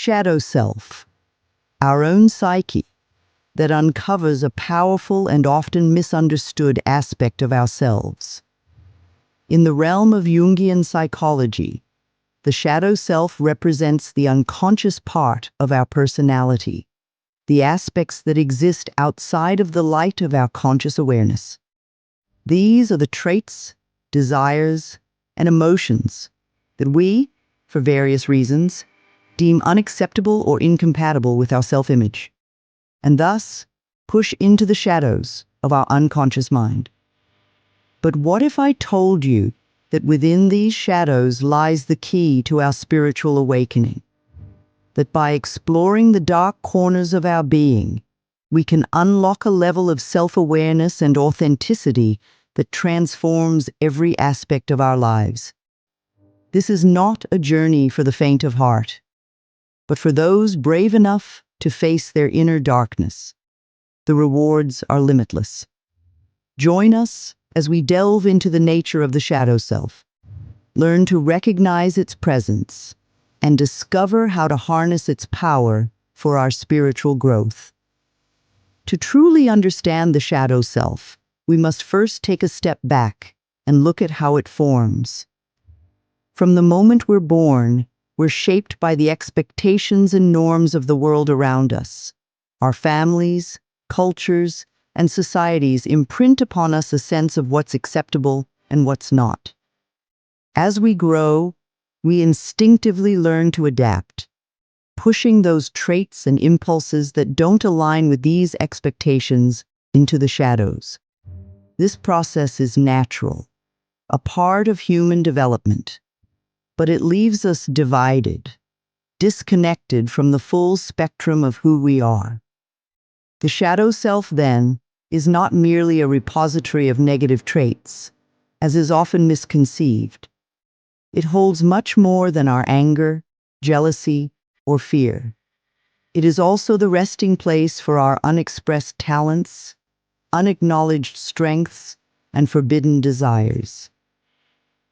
shadow self, our own psyche, that uncovers a powerful and often misunderstood aspect of ourselves. In the realm of Jungian psychology, the shadow self represents the unconscious part of our personality, the aspects that exist outside of the light of our conscious awareness. These are the traits, desires, and emotions that we, for various reasons, deem unacceptable or incompatible with our self-image, and thus push into the shadows of our unconscious mind. But what if I told you that within these shadows lies the key to our spiritual awakening? That by exploring the dark corners of our being, we can unlock a level of self-awareness and authenticity that transforms every aspect of our lives. This is not a journey for the faint of heart, but for those brave enough to face their inner darkness. The rewards are limitless. Join us as we delve into the nature of the shadow self, learn to recognize its presence, and discover how to harness its power for our spiritual growth. To truly understand the shadow self, we must first take a step back and look at how it forms. From the moment we're born, we're shaped by the expectations and norms of the world around us. Our families, cultures, and societies imprint upon us a sense of what's acceptable and what's not. As we grow, we instinctively learn to adapt, pushing those traits and impulses that don't align with these expectations into the shadows. This process is natural, a part of human development, but it leaves us divided, disconnected from the full spectrum of who we are. The shadow self, then, is not merely a repository of negative traits, as is often misconceived. It holds much more than our anger, jealousy, or fear. It is also the resting place for our unexpressed talents, unacknowledged strengths, and forbidden desires.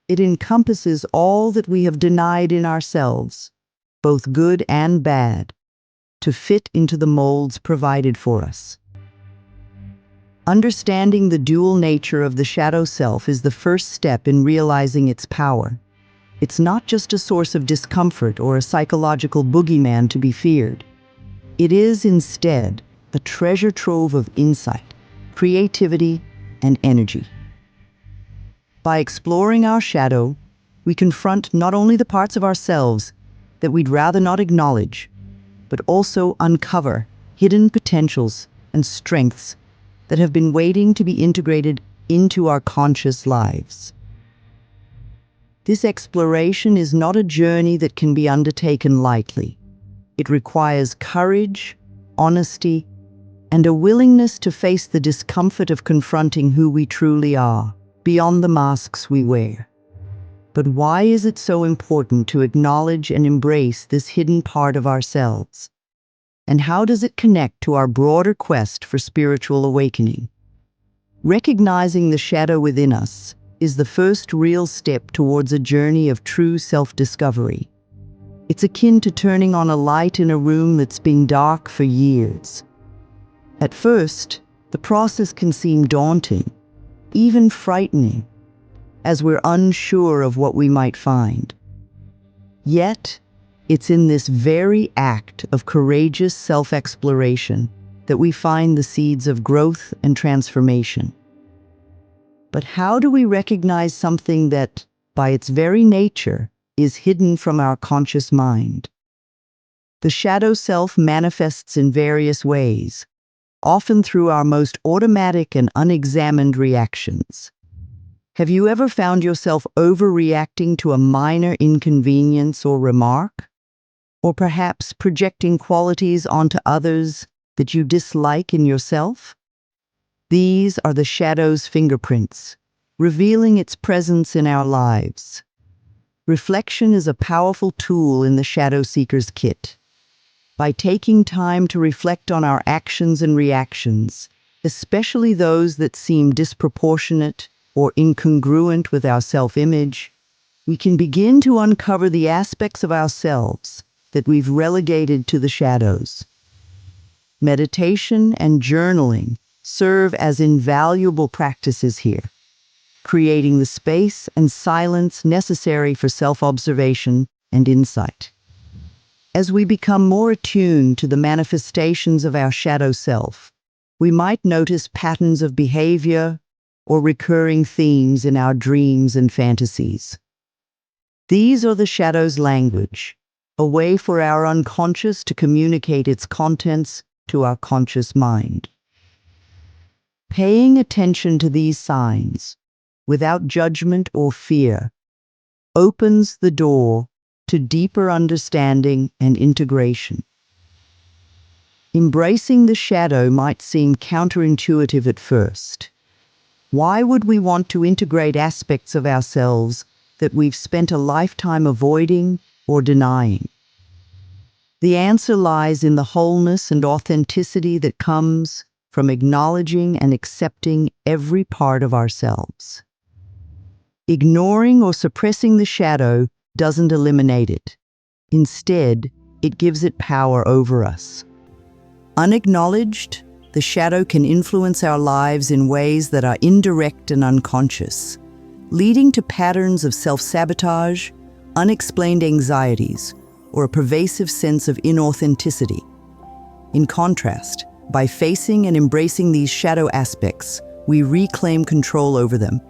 It encompasses all that we have denied in ourselves, both good and bad, to fit into the molds provided for us. Understanding the dual nature of the shadow self is the first step in realizing its power. It's not just a source of discomfort or a psychological boogeyman to be feared. It is instead a treasure trove of insight, creativity, and energy. By exploring our shadow, we confront not only the parts of ourselves that we'd rather not acknowledge, but also uncover hidden potentials and strengths that have been waiting to be integrated into our conscious lives. This exploration is not a journey that can be undertaken lightly. It requires courage, honesty, and a willingness to face the discomfort of confronting who we truly are, beyond the masks we wear. But why is it so important to acknowledge and embrace this hidden part of ourselves? And how does it connect to our broader quest for spiritual awakening? Recognizing the shadow within us is the first real step towards a journey of true self-discovery. It's akin to turning on a light in a room that's been dark for years. At first, the process can seem daunting, even frightening, as we're unsure of what we might find. Yet, it's in this very act of courageous self-exploration that we find the seeds of growth and transformation. But how do we recognize something that, by its very nature, is hidden from our conscious mind? The shadow self manifests in various ways, often through our most automatic and unexamined reactions. Have you ever found yourself overreacting to a minor inconvenience or remark? Or perhaps projecting qualities onto others that you dislike in yourself? These are the shadow's fingerprints, revealing its presence in our lives. Reflection is a powerful tool in the shadow seeker's kit. By taking time to reflect on our actions and reactions, especially those that seem disproportionate or incongruent with our self-image, we can begin to uncover the aspects of ourselves that we've relegated to the shadows. Meditation and journaling serve as invaluable practices here, creating the space and silence necessary for self-observation and insight. As we become more attuned to the manifestations of our shadow self, we might notice patterns of behavior or recurring themes in our dreams and fantasies. These are the shadow's language, a way for our unconscious to communicate its contents to our conscious mind. Paying attention to these signs, without judgment or fear, opens the door to deeper understanding and integration. Embracing the shadow might seem counterintuitive at first. Why would we want to integrate aspects of ourselves that we've spent a lifetime avoiding or denying? The answer lies in the wholeness and authenticity that comes from acknowledging and accepting every part of ourselves. Ignoring or suppressing the shadow doesn't eliminate it. Instead, it gives it power over us. Unacknowledged, the shadow can influence our lives in ways that are indirect and unconscious, leading to patterns of self-sabotage, unexplained anxieties, or a pervasive sense of inauthenticity. In contrast, by facing and embracing these shadow aspects, we reclaim control over them,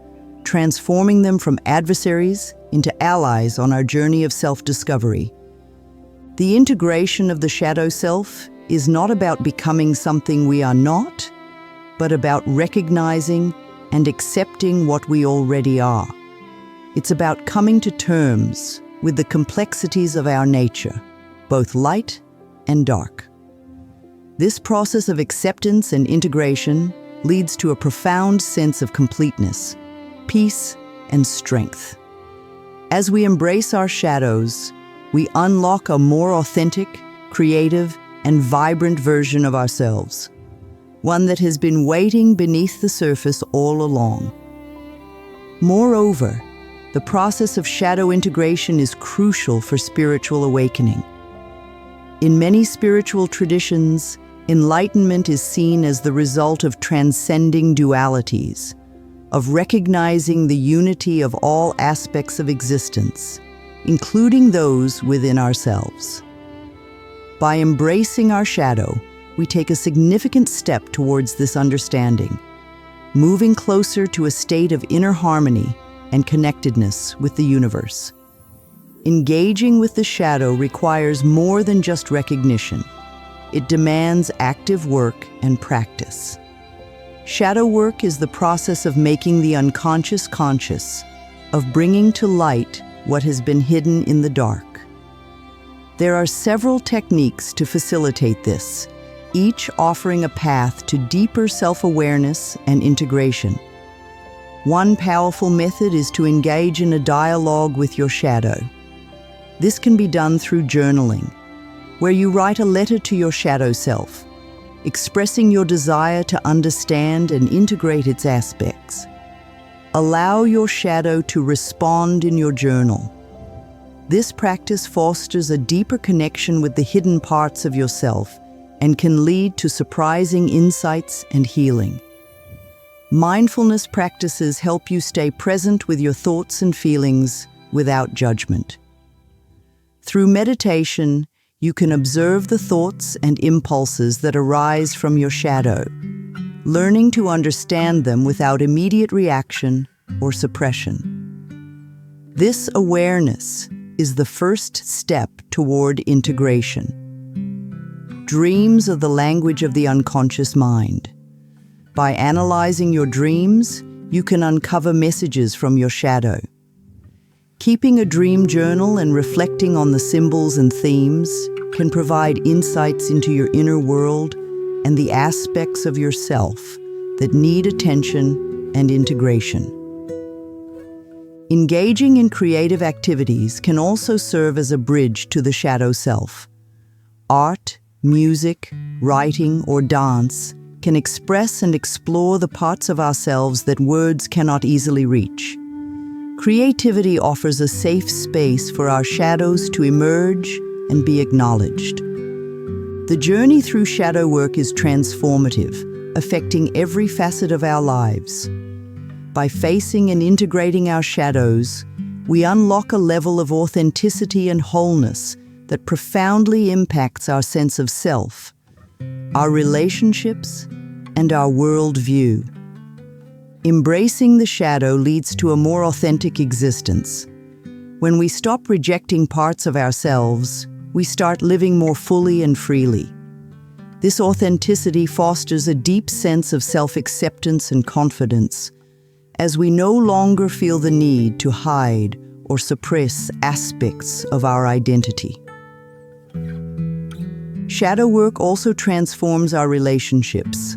transforming them from adversaries into allies on our journey of self-discovery. The integration of the shadow self is not about becoming something we are not, but about recognizing and accepting what we already are. It's about coming to terms with the complexities of our nature, both light and dark. This process of acceptance and integration leads to a profound sense of completeness, peace, and strength. As we embrace our shadows, we unlock a more authentic, creative, and vibrant version of ourselves, one that has been waiting beneath the surface all along. Moreover, the process of shadow integration is crucial for spiritual awakening. In many spiritual traditions, enlightenment is seen as the result of transcending dualities, of recognizing the unity of all aspects of existence, including those within ourselves. By embracing our shadow, we take a significant step towards this understanding, moving closer to a state of inner harmony and connectedness with the universe. Engaging with the shadow requires more than just recognition. It demands active work and practice. Shadow work is the process of making the unconscious conscious, of bringing to light what has been hidden in the dark. There are several techniques to facilitate this, each offering a path to deeper self-awareness and integration. One powerful method is to engage in a dialogue with your shadow. This can be done through journaling, where you write a letter to your shadow self, expressing your desire to understand and integrate its aspects. Allow your shadow to respond in your journal. This practice fosters a deeper connection with the hidden parts of yourself and can lead to surprising insights and healing. Mindfulness practices help you stay present with your thoughts and feelings without judgment. Through meditation, you can observe the thoughts and impulses that arise from your shadow, learning to understand them without immediate reaction or suppression. This awareness is the first step toward integration. Dreams are the language of the unconscious mind. By analyzing your dreams, you can uncover messages from your shadow. Keeping a dream journal and reflecting on the symbols and themes can provide insights into your inner world and the aspects of yourself that need attention and integration. Engaging in creative activities can also serve as a bridge to the shadow self. Art, music, writing, or dance can express and explore the parts of ourselves that words cannot easily reach. Creativity offers a safe space for our shadows to emerge, and be acknowledged. The journey through shadow work is transformative, affecting every facet of our lives. By facing and integrating our shadows, we unlock a level of authenticity and wholeness that profoundly impacts our sense of self, our relationships, and our worldview. Embracing the shadow leads to a more authentic existence. When we stop rejecting parts of ourselves, we start living more fully and freely. This authenticity fosters a deep sense of self-acceptance and confidence, as we no longer feel the need to hide or suppress aspects of our identity. Shadow work also transforms our relationships.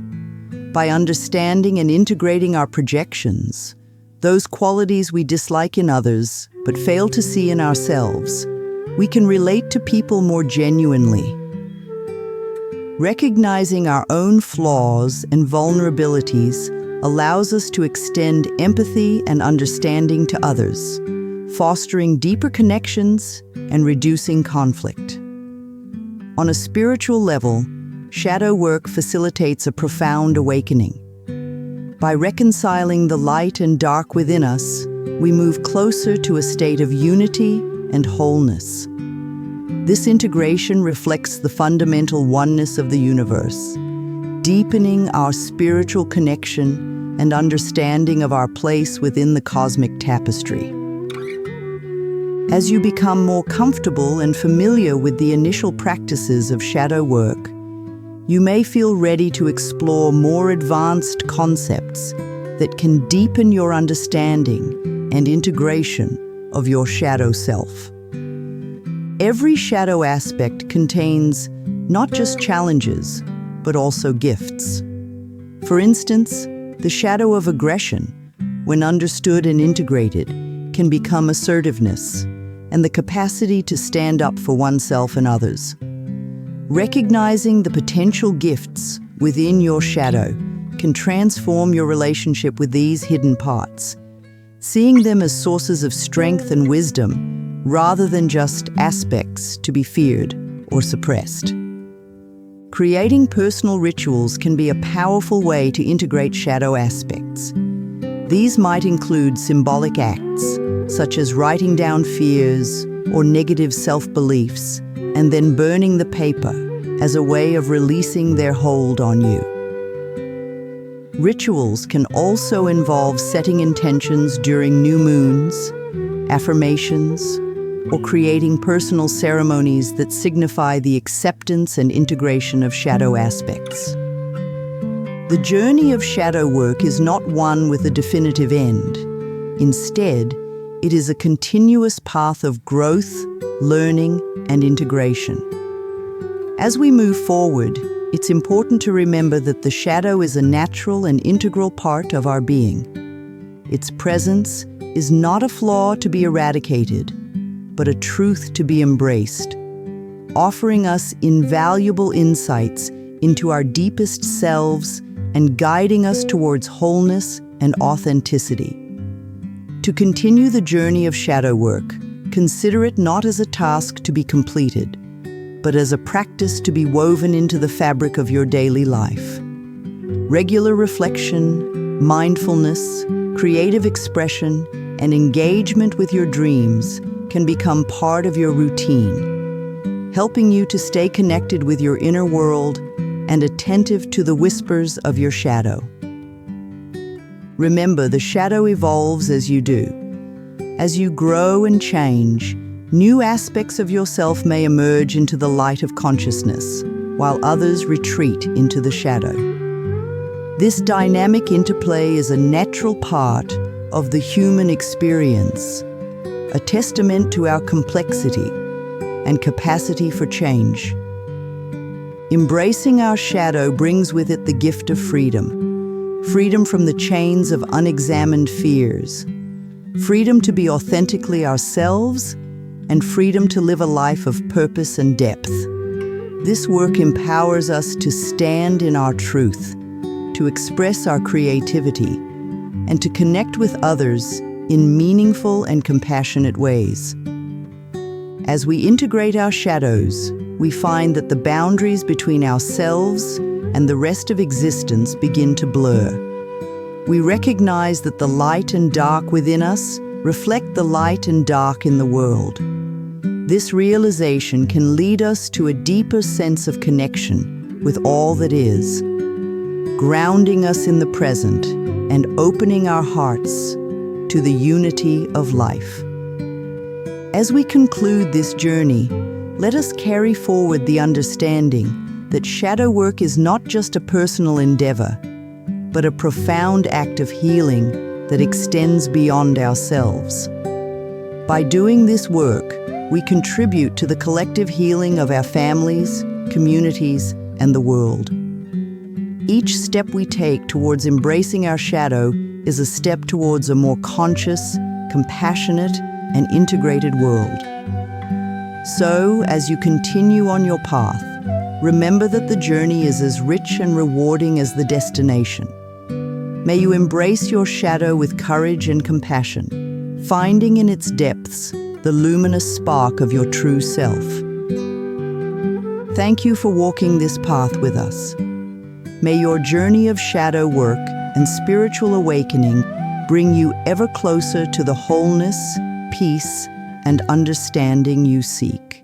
By understanding and integrating our projections, those qualities we dislike in others but fail to see in ourselves, we can relate to people more genuinely. Recognizing our own flaws and vulnerabilities allows us to extend empathy and understanding to others, fostering deeper connections and reducing conflict. On a spiritual level, shadow work facilitates a profound awakening. By reconciling the light and dark within us, we move closer to a state of unity and wholeness. This integration reflects the fundamental oneness of the universe, deepening our spiritual connection and understanding of our place within the cosmic tapestry. As you become more comfortable and familiar with the initial practices of shadow work, you may feel ready to explore more advanced concepts that can deepen your understanding and integration of your shadow self. Every shadow aspect contains not just challenges, but also gifts. For instance, the shadow of aggression, when understood and integrated, can become assertiveness and the capacity to stand up for oneself and others. Recognizing the potential gifts within your shadow can transform your relationship with these hidden parts, seeing them as sources of strength and wisdom rather than just aspects to be feared or suppressed. Creating personal rituals can be a powerful way to integrate shadow aspects. These might include symbolic acts, such as writing down fears or negative self-beliefs, and then burning the paper as a way of releasing their hold on you. Rituals can also involve setting intentions during new moons, affirmations, or creating personal ceremonies that signify the acceptance and integration of shadow aspects. The journey of shadow work is not one with a definitive end. Instead, it is a continuous path of growth, learning, and integration. As we move forward, it's important to remember that the shadow is a natural and integral part of our being. Its presence is not a flaw to be eradicated, but a truth to be embraced, offering us invaluable insights into our deepest selves and guiding us towards wholeness and authenticity. To continue the journey of shadow work, consider it not as a task to be completed, but as a practice to be woven into the fabric of your daily life. Regular reflection, mindfulness, creative expression, and engagement with your dreams can become part of your routine, helping you to stay connected with your inner world and attentive to the whispers of your shadow. Remember, the shadow evolves as you do. As you grow and change, new aspects of yourself may emerge into the light of consciousness, while others retreat into the shadow. This dynamic interplay is a natural part of the human experience, a testament to our complexity and capacity for change. Embracing our shadow brings with it the gift of freedom. Freedom from the chains of unexamined fears. Freedom to be authentically ourselves, and freedom to live a life of purpose and depth. This work empowers us to stand in our truth, to express our creativity, and to connect with others in meaningful and compassionate ways. As we integrate our shadows, we find that the boundaries between ourselves and the rest of existence begin to blur. We recognize that the light and dark within us reflect the light and dark in the world. This realization can lead us to a deeper sense of connection with all that is, grounding us in the present and opening our hearts to the unity of life. As we conclude this journey, let us carry forward the understanding that shadow work is not just a personal endeavor, but a profound act of healing that extends beyond ourselves. By doing this work, we contribute to the collective healing of our families, communities, and the world. Each step we take towards embracing our shadow is a step towards a more conscious, compassionate, and integrated world. So, as you continue on your path, remember that the journey is as rich and rewarding as the destination. May you embrace your shadow with courage and compassion, finding in its depths the luminous spark of your true self. Thank you for walking this path with us. May your journey of shadow work and spiritual awakening bring you ever closer to the wholeness, peace, and understanding you seek.